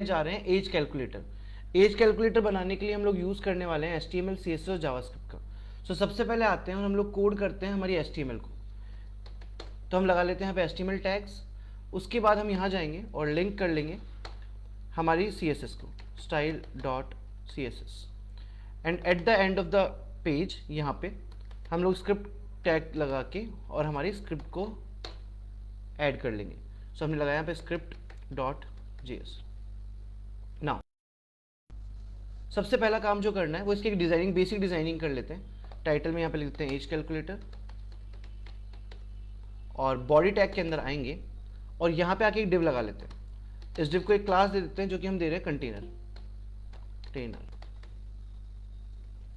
जा रहे हैं एज कैलकुलेटर। एज कैलकुलेटर बनाने के लिए हम लोग यूज़ करने वाले हैं HTML, CSS और जावास्क्रिप्ट का। सो सबसे पहले आते हैं और हम लोग कोड करते हैं हमारी HTML को। तो हम लगा लेते हैं यहाँ पे HTML टैग्स। उसके बाद हम यहाँ जाएंगे और लिंक कर लेंगे हमारी CSS को, style dot CSS। And at the end of the page यहाँ पे हम लोग स्क्रिप्ट टैग लगा के और हमारी स्क्रिप्ट को ऐड कर लेंगे। सो हमने लगाया यहाँ पे स्क्रिप्ट डॉट JS। नाउ सबसे पहला काम जो करना है वो इसकी डिजाइनिंग, बेसिक डिजाइनिंग कर लेते हैं। टाइटल में यहाँ पे लिख देते हैं एज कैलकुलेटर और बॉडी टैग के अंदर आएंगे और यहाँ पे आके एक डिव लगा लेते हैं। इस डिव को एक क्लास दे देते हैं जो कि हम दे रहे हैं कंटेनर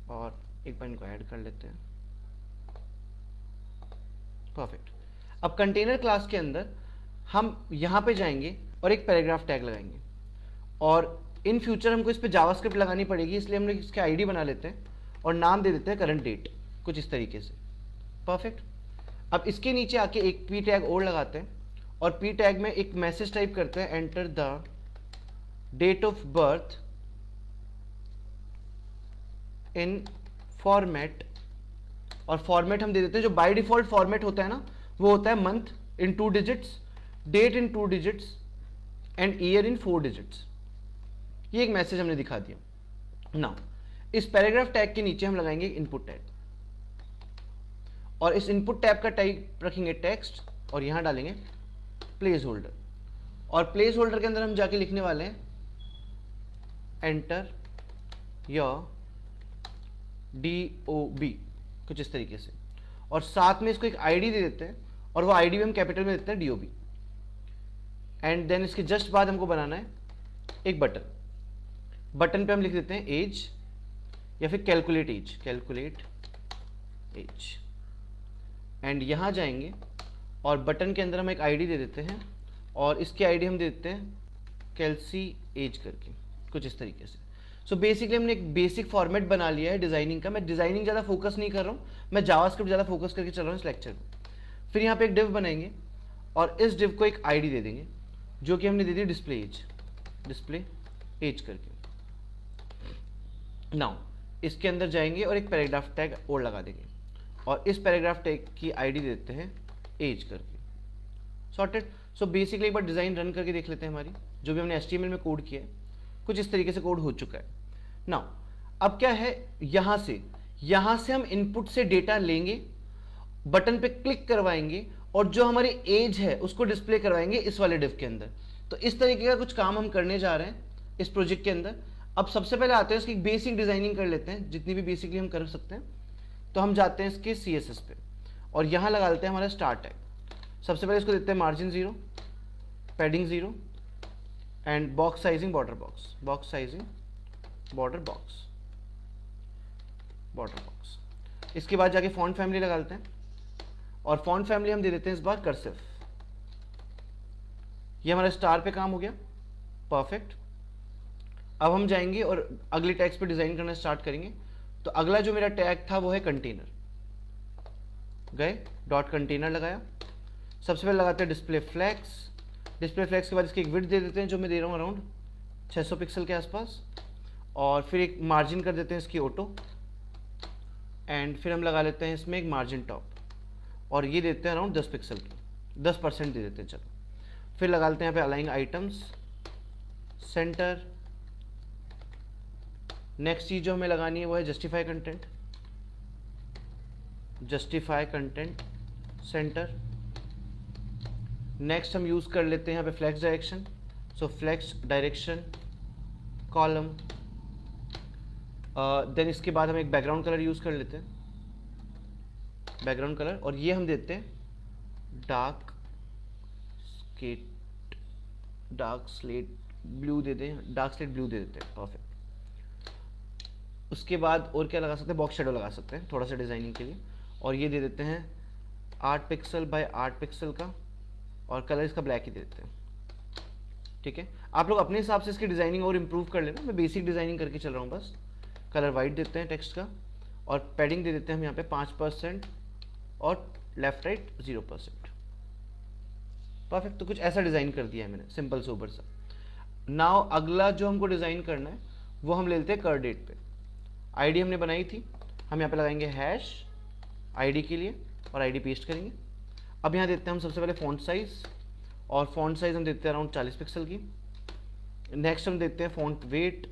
और एक बार इनको ऐड कर लेते हैं। परफेक्ट। अब कंटेनर क्लास के अंदर हम यहाँ पे जाएंगे और एक पैराग्राफ टैग लगाएंगे और इन फ्यूचर हमको इस पे जावास्क्रिप्ट लगानी पड़ेगी, इसलिए हम लोग इसके आईडी बना लेते हैं और नाम दे देते हैं करंट डेट, कुछ इस तरीके से। परफेक्ट। अब इसके नीचे आके एक पी टैग और लगाते हैं और पी टैग में एक मैसेज टाइप करते हैं, enter the date of birth in format. और फॉर्मेट हम दे देते हैं, जो बाय डिफॉल्ट फॉर्मेट होता है ना वो होता है month in 2 digits, date in 2 digits and year in 4 digits. ये एक मैसेज हमने दिखा दिया। नाउ इस पैराग्राफ टैग के नीचे हम लगाएंगे इनपुट टैग और इस इनपुट टैग का टाइप रखेंगे टेक्स्ट और यहां डालेंगे प्लेस होल्डर। और प्लेस होल्डर के अंदर हम जाके लिखने वाले हैं एंटर योर DOB, कुछ इस तरीके से। और साथ में इसको एक आईडी दे देते हैं और वो आईडी भी हम कैपिटल में देते हैं DOB। एंड देन इसके जस्ट बाद हमको बनाना है एक बटन पे हम लिख देते हैं एज या फिर कैलकुलेट एज। एंड यहां जाएंगे और बटन के अंदर हम एक आईडी दे देते हैं और इसकी आईडी हम दे देते हैं कैल्सी एज करके, कुछ इस तरीके से। सो बेसिकली हमने एक बेसिक फॉर्मेट बना लिया है डिजाइनिंग का। मैं डिजाइनिंग ज़्यादा फोकस नहीं कर रहा हूँ, मैं जावास्क्रिप्ट ज़्यादा फोकस करके चल रहा हूँ इस लेक्चर में। फिर यहाँ पे एक डिव बनाएंगे और इस डिव को एक आईडी दे देंगे जो कि हमने दे दी डिस्प्ले एज करके। नाउ इसके अंदर जाएंगे और एक पैराग्राफ टैग और लगा देंगे और इस पैराग्राफ टैग की आईडी देते हैं एज करके। सॉर्टेड। सो बेसिकली एक बार डिज़ाइन रन करके देख लेते हैं हमारी जो भी हमने HTML में कोड किया है, कुछ इस तरीके से कोड हो चुका है। नाउ अब क्या है, यहां से हम इनपुट से डेटा लेंगे, बटन पे क्लिक करवाएंगे और जो हमारी एज है उसको डिस्प्ले करवाएंगे इस वाले डिव के अंदर। तो इस तरीके का कुछ काम हम करने जा रहे हैं इस प्रोजेक्ट के अंदर। अब सबसे पहले आते हैं इसकी बेसिक डिजाइनिंग कर लेते हैं, जितनी भी बेसिकली हम कर सकते हैं। तो हम जाते हैं इसके CSS पे और यहां लगा लेते हैं हमारा स्टार्ट टैग। सबसे पहले इसको देते हैं margin 0, padding 0 and box sizing border box. इसके बाद जाके फॉन्ट फैमिली लगा लेते हैं और फॉन्ट फैमिली हम दे देते हैं इस बार कर्सिव। ये हमारा स्टार पे काम हो गया। परफेक्ट। अब हम जाएंगे और अगले टैग्स पे डिजाइन करना स्टार्ट करेंगे। तो अगला जो मेरा टैग था वो है कंटेनर। गए, डॉट कंटेनर लगाया। सबसे पहले लगाते हैं डिस्प्ले फ्लैक्स के बाद इसकी एक विड्थ दे देते हैं जो मैं दे रहा हूँ अराउंड 600 पिक्सल के आसपास। और फिर एक मार्जिन कर देते हैं इसकी ऑटो एंड फिर हम लगा लेते हैं इसमें एक मार्जिन टॉप और ये देते हैं अराउंड 10 पिक्सल की, 10% दे देते हैं। चलो फिर लगा लेते हैं यहाँ पे अलाइन आइटम्स सेंटर। नेक्स्ट चीज जो हमें लगानी है वो है जस्टिफाई कंटेंट सेंटर। नेक्स्ट हम यूज कर लेते हैं यहाँ पे फ्लेक्स डायरेक्शन। सो फ्लेक्स डायरेक्शन कॉलम। देन इसके बाद हम एक बैकग्राउंड कलर यूज कर लेते हैं, बैकग्राउंड कलर, और ये हम देते हैं डार्क स्लेट ब्लू दे देते हैं। परफेक्ट। उसके बाद और क्या लगा सकते हैं, बॉक्स शेडो लगा सकते हैं थोड़ा सा डिजाइनिंग के लिए और ये दे देते हैं 8 पिक्सल बाय 8 पिक्सल का और कलर इसका ब्लैक ही दे देते हैं। ठीक है, आप लोग अपने हिसाब से इसकी डिजाइनिंग और इम्प्रूव कर लेना, मैं बेसिक डिजाइनिंग करके चल रहा हूँ बस। कलर वाइट देते हैं टेक्स्ट का और पैडिंग दे देते हैं हम यहाँ पे 5% और लेफ्ट राइट 0%। परफेक्ट। तो कुछ ऐसा डिजाइन कर दिया है मैंने, सिंपल सोबर सा। नाउ अगला जो हमको डिज़ाइन करना है वो हम ले लेते हैं कर डेट पे। आईडी हमने बनाई थी, हम यहाँ पे लगाएंगे हैश आईडी के लिए और आईडी पेस्ट करेंगे। अब यहाँ देते हैं हम सबसे पहले फ़ॉन्ट साइज़, और फ़ॉन्ट साइज़ हम देते हैं अराउंड 40 पिक्सल की। नेक्स्ट हम देते हैं फ़ॉन्ट वेट,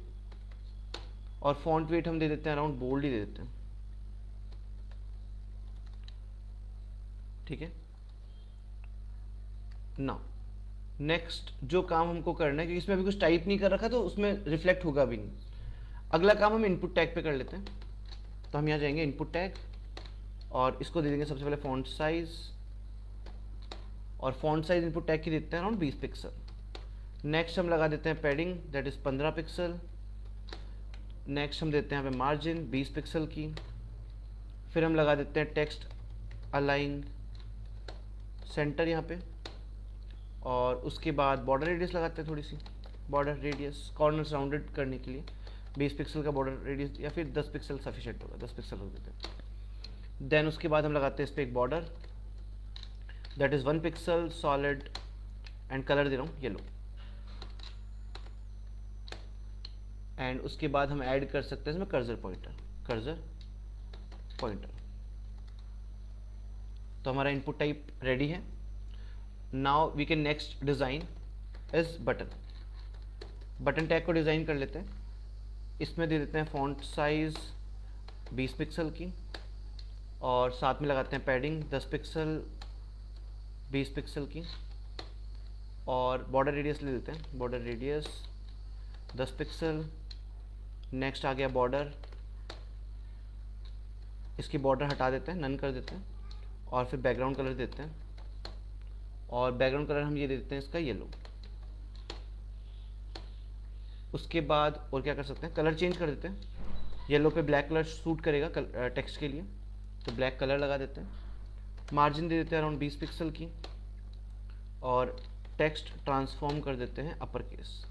और फ़ॉन्ट वेट हम दे देते हैं अराउंड बोल्ड ही दे देते हैं, ठीक है। नाउ नेक्स्ट जो काम हमको करना है, क्योंकि इसमें अभी कुछ टाइप नहीं कर रखा तो उसमें रिफ्लेक्ट होगा भी नहीं। अगला काम हम इनपुट टैग पे कर लेते हैं। तो हम यहाँ जाएंगे इनपुट टैग और इसको दे देंगे सबसे पहले फ़ॉन्ट साइज़, और फ़ॉन्ट साइज़ इनपुट टैग की देते हैं अराउंड 20 पिक्सल। नेक्स्ट हम लगा देते हैं padding, that is 15 pixel. Next हम देते हैं यहाँ पे मार्जिन 20 पिक्सल की। फिर हम लगा देते हैं टेक्स्ट अलाइन सेंटर यहाँ पे, और उसके बाद बॉर्डर रेडियस लगाते हैं, थोड़ी सी बॉर्डर रेडियस कॉर्नर्स राउंडेड करने के लिए 20 पिक्सल का बॉर्डर रेडियस, या फिर 10 पिक्सल सफिशिएंट होगा, 10 पिक्सल हो देते हैं। देन उसके बाद हम लगाते हैं इस पर एक border, that is 1 pixel solid, and colour दे रहा हूँ येलो। एंड उसके बाद हम ऐड कर सकते हैं इसमें कर्सर पॉइंटर। तो हमारा इनपुट टाइप रेडी है। Now we can next design is button tag को डिज़ाइन कर लेते हैं। इसमें दे देते हैं फ़ॉन्ट साइज़ 20 पिक्सल की, और साथ में लगाते हैं पैडिंग 10 पिक्सल 20 पिक्सल की, और बॉर्डर रेडियस ले लेते हैं, बॉर्डर रेडियस 10 पिक्सल। नेक्स्ट आ गया बॉर्डर, इसकी बॉर्डर हटा देते हैं, नन कर देते हैं, और फिर बैकग्राउंड कलर देते हैं, और बैकग्राउंड कलर हम ये दे देते हैं इसका येलो। उसके बाद और क्या कर सकते हैं, कलर चेंज कर देते हैं। येलो पे ब्लैक कलर सूट करेगा टेक्स्ट के लिए, तो ब्लैक कलर लगा देते हैं। मार्जिन दे देते हैं अराउंड 20 पिक्सल की, और टेक्स्ट ट्रांसफॉर्म कर देते हैं अपर केस।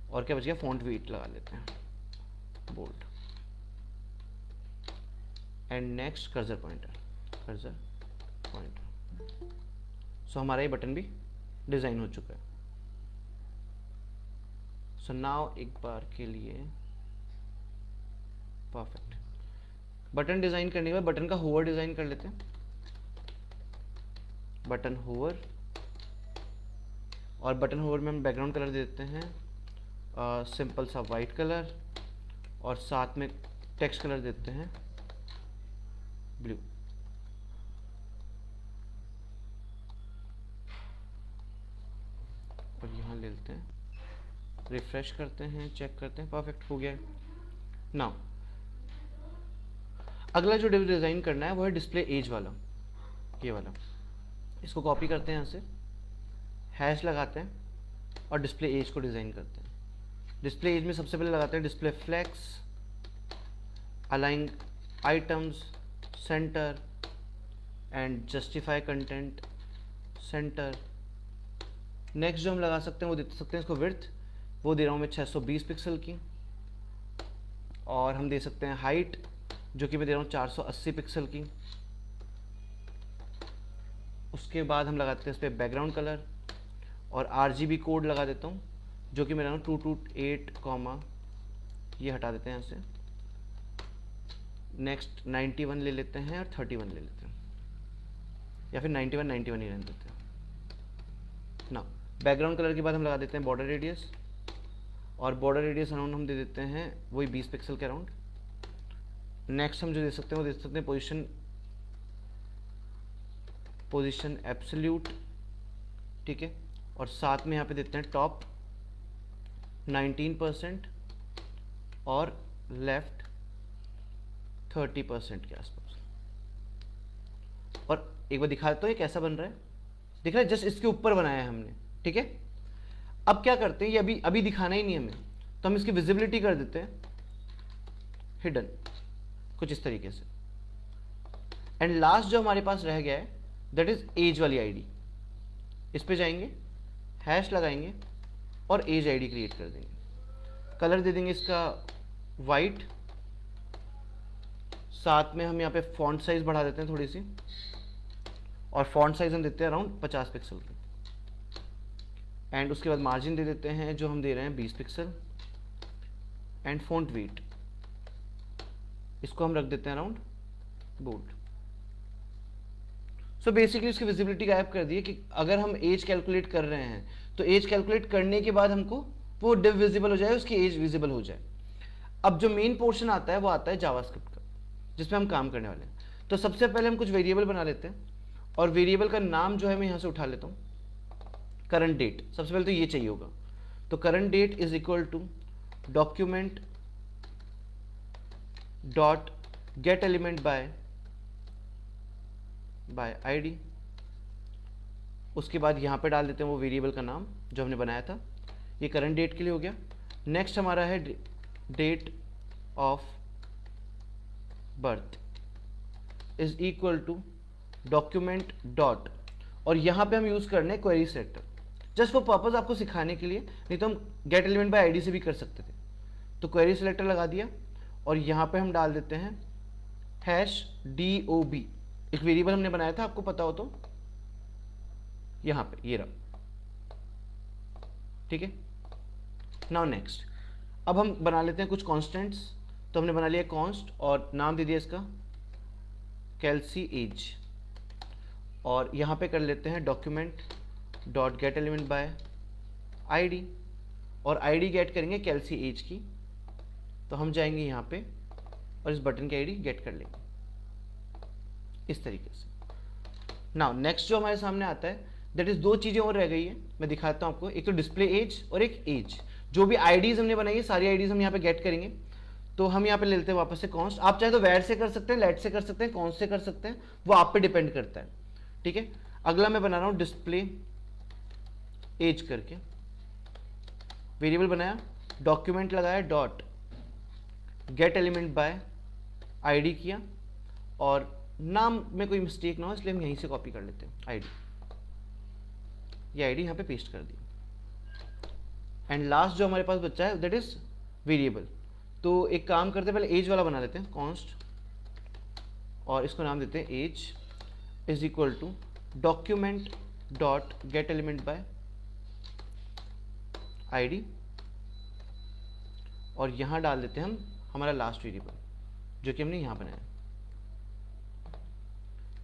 और क्या बच गया, फ़ॉन्ट वेट लगा लेते हैं bold. And next cursor pointer. So हमारा ये बटन भी डिज़ाइन हो चुका है। सो नाउ एक बार के लिए परफेक्ट। बटन डिज़ाइन करने के बाद बटन का होवर डिज़ाइन कर लेते हैं। बटन होवर, और बटन होवर में हम बैकग्राउंड कलर दे देते हैं सिंपल सा वाइट कलर, और साथ में टेक्स्ट कलर देते हैं ब्लू। और यहाँ ले लेते हैं, रिफ्रेश करते हैं, चेक करते हैं, परफेक्ट हो गया। नाउ अगला जो डिज़ाइन करना है वो है डिस्प्ले एज वाला, ये वाला। इसको कॉपी करते हैं, यहाँ से हैश लगाते हैं और डिस्प्ले एज को डिज़ाइन करते हैं। डिस्प्ले एज में सबसे पहले लगाते हैं display flex, align items, centre, and justify content centre. Next जो हम लगा सकते हैं वो दे सकते हैं इसको विड्थ, वो दे रहा हूँ मैं 620 पिक्सल की, और हम दे सकते हैं हाइट जो कि मैं दे रहा हूँ 480 पिक्सल की। उसके बाद हम लगाते हैं इस पर बैकग्राउंड कलर, और RGB कोड लगा देता हूँ जो कि मैं दे रहा हूँ 228, ये हटा देते हैं यहाँ से। नेक्स्ट 91 ले लेते हैं और 31 ले लेते हैं, या फिर 91 ही रहने देते हैं ना। बैकग्राउंड कलर के बाद हम लगा देते हैं बॉर्डर रेडियस, और बॉर्डर रेडियस अराउंड हम दे देते हैं वही 20 पिक्सल के अराउंड। नेक्स्ट हम जो दे सकते हैं वो दे सकते हैं पोजीशन एब्सोल्यूट, ठीक है, और साथ में यहाँ पे देते हैं टॉप 19% और लेफ्ट 30% के आसपास। और एक बार दिखा देता हूँ ये कैसा बन रहा है, दिख रहा है, जस्ट इसके ऊपर बनाया है हमने, ठीक है। अब क्या करते हैं, ये अभी दिखाना ही नहीं हमें, तो हम इसकी विजिबिलिटी कर देते हैं हिडन, कुछ इस तरीके से। एंड लास्ट जो हमारे पास रह गया है दैट इज एज वाली आईडी। इस पे जाएंगे, हैश लगाएंगे और एज आईडी क्रिएट कर देंगे। कलर दे देंगे इसका वाइट, साथ में हम यहाँ पे फॉन्ट साइज बढ़ा देते हैं थोड़ी सी, और फॉन्ट साइज हम देते हैं अराउंड 50 पिक्सल की। एंड उसके बाद मार्जिन दे देते हैं जो हम दे रहे हैं 20 पिक्सल, एंड फॉन्ट वेट इसको हम रख देते हैं अराउंड बोल्ड। सो बेसिकली उसकी विजिबिलिटी गायब कर दी है कि अगर हम एज कैलकुलेट कर रहे हैं तो एज कैलकुलेट करने के बाद हमको वो डिव विजिबल हो जाए, उसकी एज विजिबल हो जाए। अब जो मेन पोर्शन आता है वो आता है जावास्क्रिप्ट का, जिसमें हम काम करने वाले हैं। तो सबसे पहले हम कुछ वेरिएबल बना लेते हैं, और वेरिएबल का नाम जो है मैं यहाँ से उठा लेता हूँ, करंट डेट। सबसे पहले तो ये चाहिए होगा, तो current date is equal to document dot get element by ID. उसके बाद यहाँ पे डाल देते हैं वो वेरिएबल का नाम जो हमने बनाया था। ये करंट डेट के लिए हो गया। नेक्स्ट हमारा है date of birth is equal to document dot, और यहाँ पे हम यूज करने query selector, just for purpose आपको सिखाने के लिए, नहीं तो हम गेट एलिमेंट बाय आईडी से भी कर सकते थे। तो क्वेरी सेलेक्टर लगा दिया, और यहाँ पे हम डाल देते हैं हैश DOB, एक वेरिएबल हमने बनाया था, आपको पता हो तो, यहाँ पे ये रहा, ठीक है। नाउ नेक्स्ट, अब हम बना लेते हैं कुछ कॉन्स्टेंट्स। तो हमने बना लिया कॉन्स्ट, और नाम दे दिया इसका कैल्सी एज, और यहाँ पे कर लेते हैं document dot get element by ID, और आईडी गेट करेंगे कैल्सी एज की। तो हम जाएंगे यहाँ पे और इस बटन की आईडी गेट कर लेंगे इस तरीके से। नाउ नेक्स्ट जो हमारे सामने आता है दैट इज दो चीजें और रह गई है, मैं दिखाता हूँ आपको। एक तो डिस्प्ले एज और एक एज। जो भी आईडीज हमने बनाई है सारी आईडीज हम यहाँ पे गेट करेंगे। तो हम यहाँ पे ले लेते हैं वापस से कॉन्स्ट। आप चाहे तो वैर से कर सकते हैं, लेट से कर सकते हैं, कॉन्स्ट से कर सकते हैं, वो आप पे डिपेंड करता है, ठीक है। अगला मैं बना रहा हूँ डिस्प्ले एज करके, वेरिएबल बनाया, डॉक्यूमेंट लगाया, dot get element by ID किया, और नाम में कोई मिस्टेक ना हो इसलिए हम यहीं से कॉपी कर लेते हैं आईडी, ये आईडी यहाँ पे पेस्ट कर दी। एंड लास्ट जो हमारे पास बच्चा है दैट इज वेरिएबल। तो एक काम करते हैं, पहले एज वाला बना लेते हैं कॉन्स्ट, और इसको नाम देते हैं age is equal to document dot get element by ID, और यहाँ डाल देते हैं हम हमारा लास्ट वेरिएबल जो कि हमने यहाँ बनाया।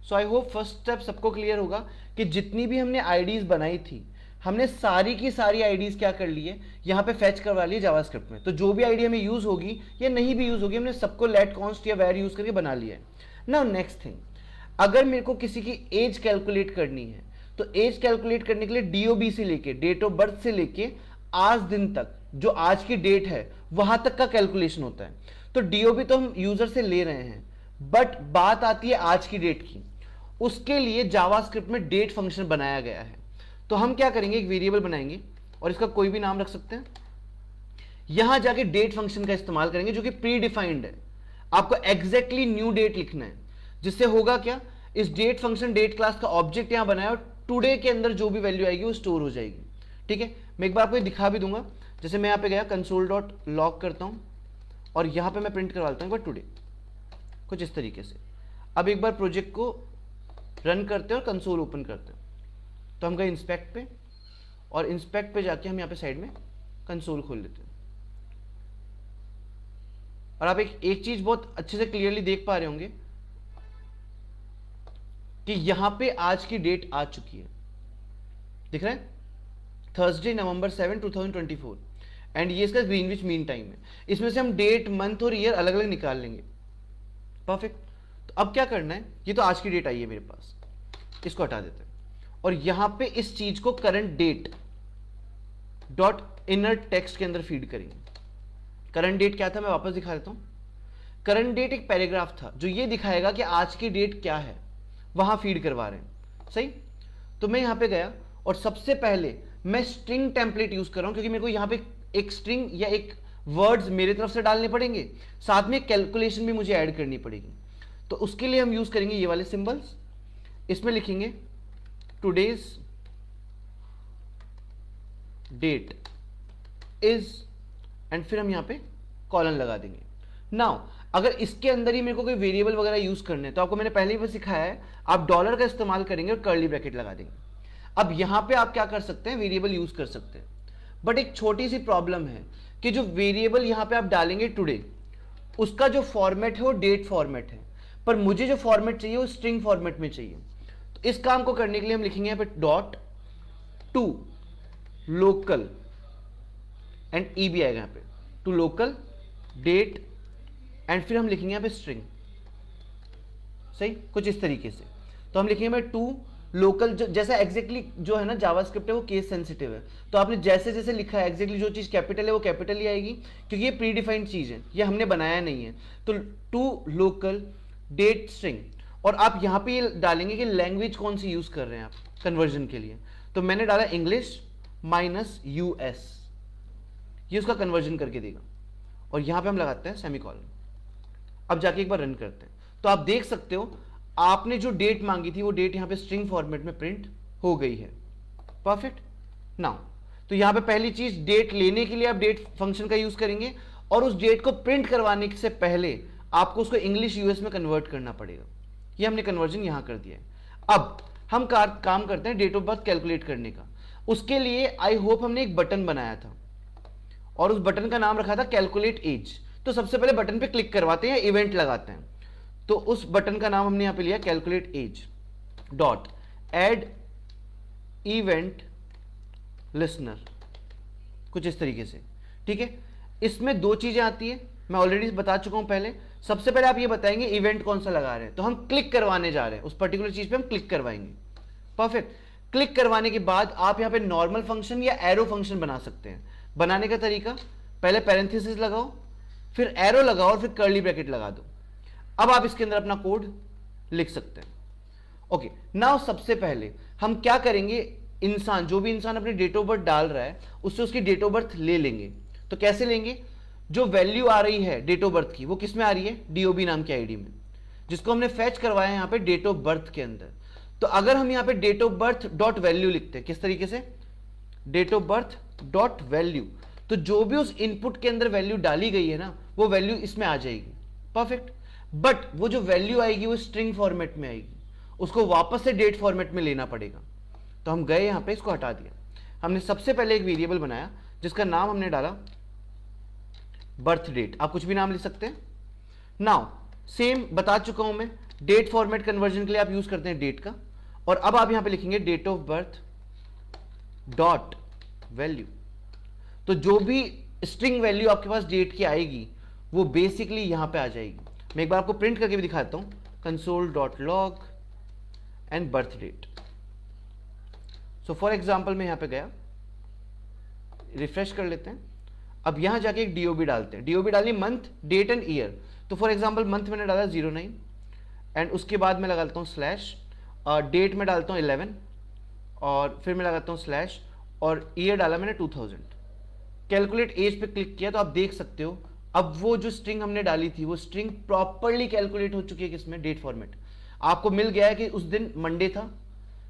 सो आई होप फर्स्ट स्टेप सबको क्लियर होगा कि जितनी भी हमने आईडीज बनाई थी हमने सारी की सारी आईडीज क्या कर ली है, यहाँ पे फेच करवा ली जावास्क्रिप्ट में। तो जो भी आईडी हमें यूज होगी या नहीं भी यूज होगी हमने सबको लेट कॉन्स्ट या वैर यूज करके बना लिया है। नाउ नेक्स्ट थिंग, अगर मेरे को किसी की एज कैलकुलेट करनी है तो एज कैलकुलेट करने के लिए DOB से लेके, डेट ऑफ बर्थ से लेके आज दिन तक, जो आज की डेट है वहां तक का कैलकुलेशन होता है। तो DOB तो हम यूजर से ले रहे हैं, बट बात आती है आज की डेट की, उसके लिए जावास्क्रिप्ट में डेट फंक्शन बनाया गया है। तो हम क्या करेंगे, एक वेरिएबल बनाएंगे और इसका कोई भी नाम रख सकते हैं, यहां जाके डेट फंक्शन का इस्तेमाल करेंगे जो कि प्री डिफाइंड है। आपको एग्जैक्टली न्यू डेट लिखना है, जिससे होगा क्या, इस डेट फंक्शन डेट क्लास का ऑब्जेक्ट यहां बनाया और टुडे के अंदर जो भी वैल्यू आएगी वो स्टोर हो जाएगी, ठीक है। मैं एक बार आपको दिखा भी दूंगा, जैसे मैं यहाँ पे गया कंसोल डॉट लॉग करता हूं और यहां पे मैं प्रिंट करवाता हूं एक बार टुडे, कुछ इस तरीके से। अब एक बार प्रोजेक्ट को रन करते हैं और कंसोल ओपन करते हैं। तो हम गए इंस्पेक्ट पे, और इंस्पेक्ट पे जाके हम यहाँ पे साइड में कंसोल खोल लेते हैं। और आप एक चीज बहुत अच्छे से क्लियरली देख पा रहे होंगे कि यहां पे आज की डेट आ चुकी है, दिख रहा है, थर्सडे नवंबर 7 2024, एंड ये इसका ग्रीनविच मीन टाइम है। इसमें से हम डेट, मंथ और ईयर अलग अलग निकाल लेंगे। परफेक्ट। तो अब क्या करना है, ये तो आज की डेट आई है मेरे पास, इसको हटा देते हैं और यहां पे इस चीज को current date dot inner text के अंदर फीड करेंगे। करंट डेट क्या था मैं वापस दिखा देता हूं। करंट डेट एक पैराग्राफ था जो ये दिखाएगा कि आज की डेट क्या है, वहां फीड करवा रहे हैं, सही। तो मैं यहां पे गया और सबसे पहले मैं स्ट्रिंग टेम्पलेट यूज कर रहा हूं, क्योंकि मेरे को यहां पे एक स्ट्रिंग या एक वर्ड्स मेरे तरफ से डालने पड़ेंगे, साथ में कैलकुलेशन भी मुझे ऐड करनी पड़ेगी। तो उसके लिए हम यूज करेंगे ये वाले सिंबल्स। इसमें लिखेंगे टुडेज डेट इज, एंड फिर हम यहां पे कॉलन लगा देंगे। नाउ अगर इसके अंदर ही मेरे को कोई वेरिएबल वगैरह यूज करने हैं तो आपको मैंने पहले ही बस सिखाया है, आप डॉलर का इस्तेमाल करेंगे और कर्ली ब्रैकेट लगा देंगे। अब यहां पे आप क्या कर सकते हैं, वेरिएबल यूज कर सकते हैं, बट एक छोटी सी प्रॉब्लम है कि जो वेरिएबल यहां पे आप डालेंगे टुडे, उसका जो फॉर्मेट है वो डेट फॉर्मेट है, पर मुझे जो फॉर्मेट चाहिए वो स्ट्रिंग फॉर्मेट में चाहिए। तो इस काम को करने के लिए हम लिखेंगे यहां पे डॉट टू लोकल एंड ई भी आएगा यहां पे, टू लोकल डेट एंड फिर हम लिखेंगे यहां पे स्ट्रिंग, सही कुछ इस तरीके से। तो हम लिखेंगे टू लोकल, जैसा एग्जैक्टली जो है ना जावास्क्रिप्ट है वो केस सेंसिटिव है, तो आपने जैसे जैसे लिखा है एग्जैक्टली जो चीज कैपिटल है वो कैपिटल ही आएगी, क्योंकि ये प्री डिफाइंड चीज है, ये हमने बनाया नहीं है। तो टू लोकल डेट स्ट्रिंग, और आप यहां पे ये डालेंगे कि लैंग्वेज कौन सी यूज कर रहे हैं आप कन्वर्जन के लिए, तो मैंने डाला इंग्लिश माइनस यूएस, ये उसका कन्वर्जन करके देगा, और यहां पे हम लगाते हैं सेमीकोलन। अब जाके एक बार रन करते हैं, तो आप देख सकते हो आपने जो डेट मांगी थी वो डेट यहां पे स्ट्रिंग फॉर्मेट में प्रिंट हो गई है। परफेक्ट। नाउ तो यहां पे पहली चीज, डेट लेने के लिए आप डेट फंक्शन का यूज करेंगे, और उस डेट को प्रिंट करवाने से पहले आपको उसको इंग्लिश यूएस में कन्वर्ट करना पड़ेगा। ये हमने कन्वर्जन यहां कर दिया है। अब हम काम करते हैं डेट ऑफ बर्थ कैलकुलेट करने का। उसके लिए आई होप हमने एक बटन बनाया था, और उस बटन का नाम रखा था कैलकुलेट एज। तो सबसे पहले बटन पे क्लिक करवाते हैं, इवेंट लगाते हैं, तो उस बटन का नाम हमने यहां पे लिया calculate age dot add event listener, कुछ इस तरीके से। ठीक है, इसमें दो चीजें आती है, मैं ऑलरेडी बता चुका हूं पहले। सबसे पहले आप ये बताएंगे इवेंट कौन सा लगा रहे हैं, तो हम क्लिक करवाने जा रहे हैं, उस पर्टिकुलर चीज पे हम क्लिक करवाएंगे। परफेक्ट। क्लिक करवाने के बाद आप यहां पे नॉर्मल फंक्शन या एरो फंक्शन बना सकते हैं। बनाने का तरीका, पहले पैरेंथेसिस लगाओ, फिर एरो लगाओ, और फिर कर्ली ब्रैकेट लगा दो। अब आप इसके अंदर अपना कोड लिख सकते हैं। ओके, नाउ सबसे पहले हम क्या करेंगे, इंसान, जो भी इंसान अपनी डेट ऑफ बर्थ डाल रहा है उससे उसकी डेट ऑफ बर्थ ले लेंगे। तो कैसे लेंगे, जो वैल्यू आ रही है डेट ऑफ बर्थ की वो किस में आ रही है, डीओबी नाम के आईडी में, जिसको हमने फैच करवाया है यहां पे डेट ऑफ बर्थ के अंदर। तो अगर हम यहां पे date of birth dot value लिखते हैं, किस तरीके से, date of birth dot value, तो जो भी उस इनपुट के अंदर वैल्यू डाली गई है ना वो वैल्यू इसमें आ जाएगी। परफेक्ट। बट वो जो वैल्यू आएगी वो स्ट्रिंग फॉर्मेट में आएगी, उसको वापस से डेट फॉर्मेट में लेना पड़ेगा। तो हम गए यहां पे, इसको हटा दिया। हमने सबसे पहले एक वेरिएबल बनाया जिसका नाम हमने डाला बर्थ डेट, आप कुछ भी नाम लिख सकते हैं। नाउ सेम बता चुका हूं मैं, डेट फॉर्मेट कन्वर्जन के लिए आप यूज करते हैं डेट का, और अब आप यहां पे लिखेंगे date of birth dot value. तो जो भी स्ट्रिंग वैल्यू आपके पास डेट की आएगी वो बेसिकली यहां पे आ जाएगी। मैं एक बार आपको प्रिंट करके भी दिखाता हूं, console dot log and birth date. So for example मैं यहां पे गया, रिफ्रेश कर लेते हैं। अब यहां जाके एक डीओबी डालते हैं, डीओबी डाली मंथ डेट एंड ईयर। तो फॉर एग्जाम्पल मंथ मैंने डाला 09 एंड उसके बाद मैं लगाता हूं स्लैश, डेट में डालता हूं 11 और फिर मैं लगाता हूं स्लैश, और ईयर डाला मैंने 2000। कैलकुलेट एज पे क्लिक किया तो आप देख सकते हो अब वो जो स्ट्रिंग हमने डाली थी वो स्ट्रिंग प्रॉपर्ली कैलकुलेट हो चुकी है, किसमें, डेट फॉर्मेट। आपको मिल गया है कि उस दिन मंडे था,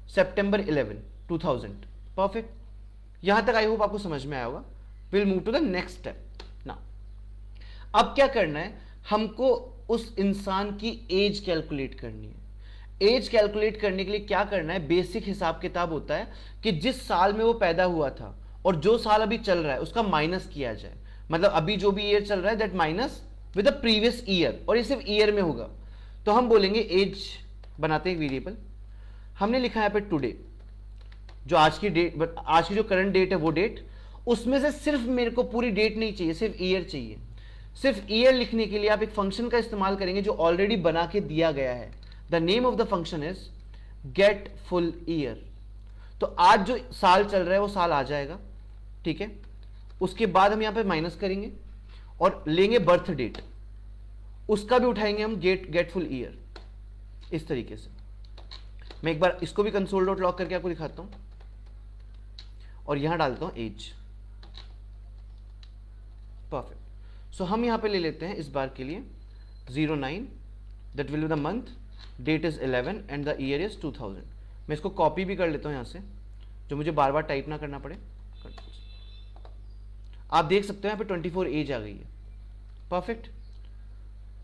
सितंबर 11 2000। परफेक्ट। यहां तक आई होप आपको समझ में आया होगा। Will move to the next step now. अब क्या करना है, हमको उस इंसान की एज कैलकुलेट करनी है। एज कैलकुलेट करने के लिए क्या करना है, बेसिक हिसाब किताब होता है कि जिस साल में वो पैदा हुआ था और जो साल अभी चल रहा है उसका माइनस किया जाए। मतलब अभी जो भी ईयर चल रहा है that minus with the previous year, और ये सिर्फ ईयर में होगा। तो हम बोलेंगे एज, बनाते हैं वेरिएबल, हमने लिखा है यहाँ पे टुडे, जो आज की डेट, आज की जो करंट डेट है वो डेट, उसमें से सिर्फ मेरे को पूरी डेट नहीं चाहिए, सिर्फ ईयर चाहिए। सिर्फ ईयर लिखने के लिए आप एक फंक्शन का इस्तेमाल करेंगे जो ऑलरेडी बना के दिया गया है। The name of the function is get full year. तो आज जो साल चल रहा है वो साल आ जाएगा, ठीक है। उसके बाद हम यहां पे माइनस करेंगे और लेंगे बर्थ डेट, उसका भी उठाएंगे हम गेट फुल ईयर, इस तरीके से। मैं एक बार इसको भी कंसोल डॉट लॉग करके आपको दिखाता हूं और यहां डालता हूं एज। परफेक्ट। सो हम यहां पे ले लेते हैं इस बार के लिए 09, that will be the month, date is 11 and the year is 2000। मैं इसको कॉपी भी कर लेता हूं यहां से, जो मुझे बार बार टाइप ना करना पड़े। आप देख सकते हो यहां पे 24 एज आ गई है। परफेक्ट।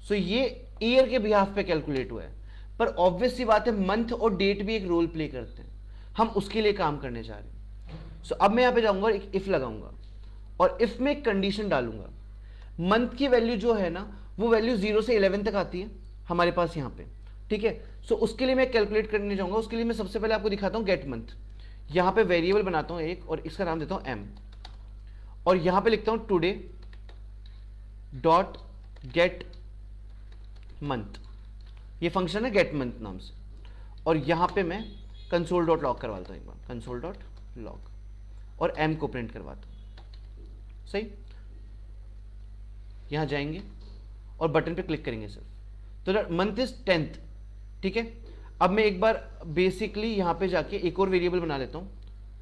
सो ये ईयर के बिहाफ पे कैलकुलेट हुआ है, पर ऑब्वियस सी बात है मंथ और डेट भी एक रोल प्ले करते हैं। हम उसके लिए काम करने जा रहे हैं। सो अब मैं यहाँ पे जाऊंगा और एक इफ लगाऊंगा और इफ में एक कंडीशन डालूंगा। मंथ की वैल्यू जो है ना वो वैल्यू 0 से 11 तक आती है हमारे पास यहाँ पे, ठीक है। सो उसके लिए मैं कैलकुलेट करने जाऊंगा। उसके लिए मैं सबसे पहले आपको दिखाता हूँ गेट मंथ। यहाँ पे वेरिएबल बनाता हूँ एक और इसका नाम देता हूँ m, और यहाँ पे लिखता हूँ टुडे डॉट गेट मंथ। ये फंक्शन है गेट मंथ नाम से। और यहाँ पे मैं कंसोल डॉट लॉग करवाता हूँ एक बार, कंसोल डॉट लॉग, और m को प्रिंट करवाता हूँ। सही, यहाँ जाएंगे और बटन पे क्लिक करेंगे सिर्फ, तो मंथ इज 10th, ठीक है। अब मैं एक बार बेसिकली यहाँ पे जाके एक और वेरिएबल बना लेता हूँ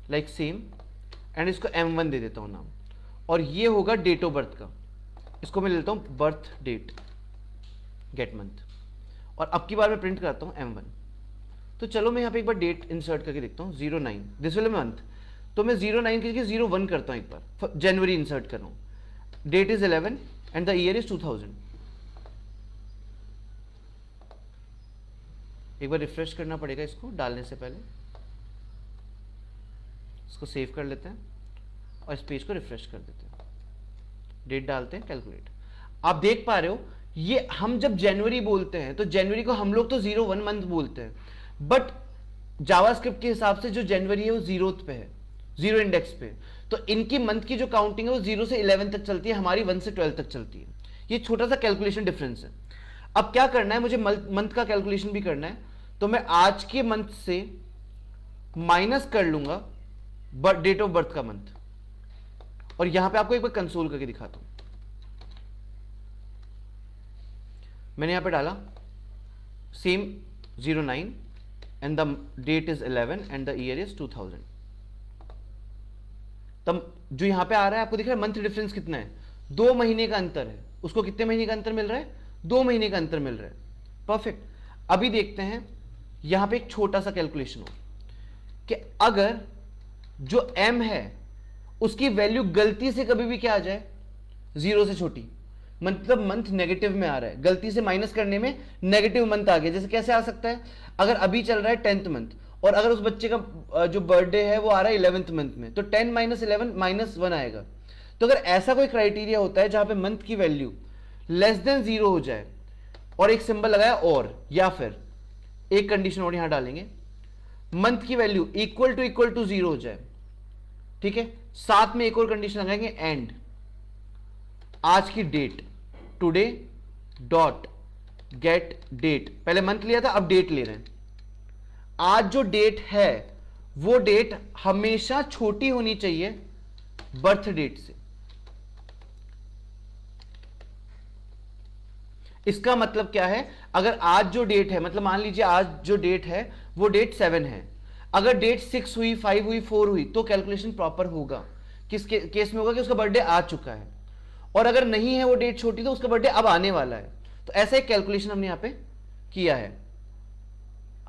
लाइक सेम, एंड इसको m1 दे देता हूँ नाम, और ये होगा डेट ऑफ बर्थ का। इसको मैं ले लेता हूँ बर्थ डेट गेट मंथ, और अब की बार मैं प्रिंट कराता हूँ m1। तो चलो मैं यहाँ पे एक बार डेट इंसर्ट करके देखता हूँ 09, दिस विल मंथ। तो मैं 09 की जगह 01 करता हूँ, एक बार जनवरी इंसर्ट कर रहा हूँ। Date is 11 and the year is 2000। एक बार रिफ्रेश करना पड़ेगा इसको डालने से पहले। इसको सेव कर लेते हैं और इस पेज को रिफ्रेश कर देते हैं, डेट डालते हैं, कैलकुलेट। आप देख पा रहे हो ये हम जब जनवरी बोलते हैं तो जनवरी को हम लोग तो 01 मंथ बोलते हैं, बट जावास्क्रिप्ट के हिसाब से जो जनवरी है वो 0th पे है, 0 इंडेक्स पे। तो इनकी मंथ की जो काउंटिंग है वो 0 से 11 तक चलती है, हमारी 1 से 12 तक चलती है। ये छोटा सा कैलकुलेशन डिफरेंस है। अब क्या करना है, मुझे मंथ का कैलकुलेशन भी करना है, तो मैं आज के मंथ से माइनस कर लूंगा डेट ऑफ बर्थ का मंथ, और यहां पे आपको एक बार कंसोल करके दिखाता हूं। मैंने यहां पे डाला same 09 and the date is 11 and the year is 2000। तब जो यहां पे आ रहा है आपको दिख रहा है मंथ डिफरेंस कितना है, 2 महीने का अंतर है। उसको कितने महीने का अंतर मिल रहा है, 2 महीने का अंतर मिल रहा है। परफेक्ट। अभी देखते हैं यहां पे एक छोटा सा कैलकुलेशन हो कि अगर जो m है उसकी वैल्यू गलती से कभी भी क्या आ जाए, 0 से छोटी, मतलब मंथ नेगेटिव में आ रहा है, गलती से माइनस करने में नेगेटिव मंथ आ गया। जैसे कैसे आ सकता है, अगर अभी चल रहा है 10th मंथ और अगर उस बच्चे का जो बर्थडे है वो आ रहा है 11th मंथ में, तो 10 माइनस 11 माइनस 1 आएगा। तो अगर ऐसा कोई क्राइटेरिया होता है जहां पे मंथ की वैल्यू लेस देन 0 हो जाए और एक सिंबल लगाया और, या फिर एक कंडीशन और यहां डालेंगे, मंथ की वैल्यू इक्वल टू 0 हो जाए, ठीक है। साथ में एक और कंडीशन लगाएंगे एंड आज की date, today dot get date. पहले मंथ लिया था, अब डेट ले रहे हैं। आज जो डेट है वो डेट हमेशा छोटी होनी चाहिए बर्थ डेट से। इसका मतलब क्या है, अगर आज जो डेट है, मतलब मान लीजिए आज जो डेट है वो डेट 7 है, अगर डेट 6 हुई, 5 हुई, 4 हुई, तो कैलकुलेशन प्रॉपर होगा। किस केस में होगा कि उसका बर्थडे आ चुका है, और अगर नहीं है वो डेट छोटी तो उसका बर्थडे अब आने वाला है। तो ऐसा एक कैलकुलेशन हमने यहां पे किया है।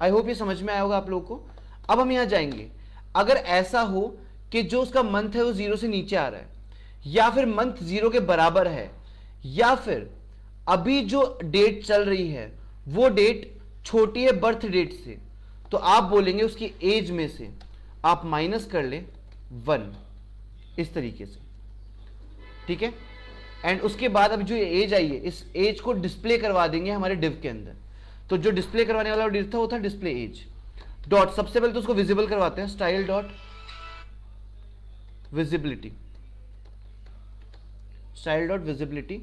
आई होप ये समझ में आया होगा आप लोगों को। अब हम यहां जाएंगे, अगर ऐसा हो कि जो उसका मंथ है वो 0 से नीचे आ रहा है, या फिर मंथ 0 के बराबर है, या फिर अभी जो डेट चल रही है वो डेट छोटी है बर्थ डेट से, तो आप बोलेंगे उसकी एज में से आप माइनस कर ले 1, इस तरीके से, ठीक है। एंड उसके बाद अब जो एज आई है, इस एज को डिस्प्ले करवा देंगे हमारे डिव के अंदर। तो जो डिस्प्ले करवाने वाला डिव था वो था डिस्प्ले एज डॉट, सबसे पहले तो उसको विजिबल करवाते हैं, style dot visibility, style dot visibility,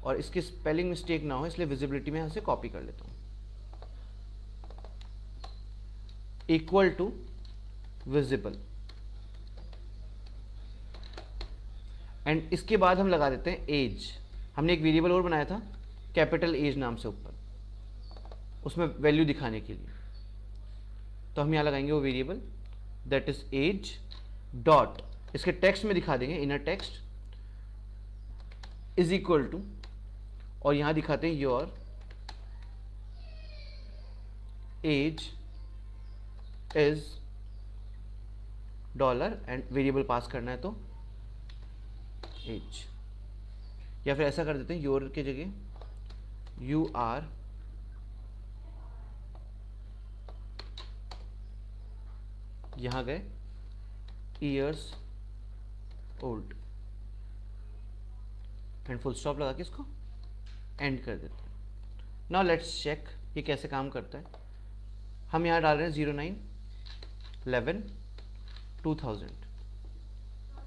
और इसकी स्पेलिंग मिस्टेक ना हो इसलिए विजिबिलिटी में यहां से कॉपी कर लेता हूं, इक्वल टू विजिबल। एंड इसके बाद हम लगा देते हैं एज। हमने एक वेरिएबल और बनाया था कैपिटल एज नाम से ऊपर, उसमें वैल्यू दिखाने के लिए। तो हम यहां लगाएंगे वो variable that is age dot, इसके टेक्स्ट में दिखा देंगे inner text is equal to, और यहां दिखाते हैं your age is dollar, and variable pass करना है तो एज, या फिर ऐसा कर देते हैं योर की जगह यू यहाँ गए years old and full stop लगा के इसको एंड कर देते हैं। नाउ लेट्स चेक ये कैसे काम करता है। हम यहाँ डाल रहे हैं 09/11/2000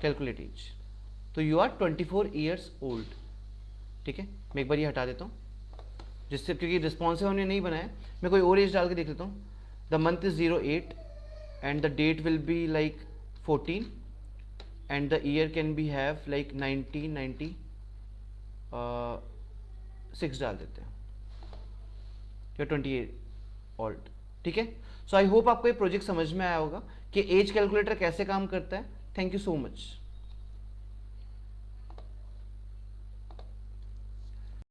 कैलकुलेट एज, तो यू आर 24 ईयर्स ओल्ड। ठीक है, मैं एक बार ये हटा देता हूँ जिससे, क्योंकि रिस्पॉन्सिव हमने नहीं बनाया, मैं कोई और एज डाल के देख लेता हूँ। The month is 08 and the date will be like 14 and the year can be have like 1996 डाल देते हैं या 28 ओल्ड। ठीक है, सो आई होप आपको ये प्रोजेक्ट समझ में आया होगा कि एज कैलकुलेटर कैसे काम करता है। Thank you so much.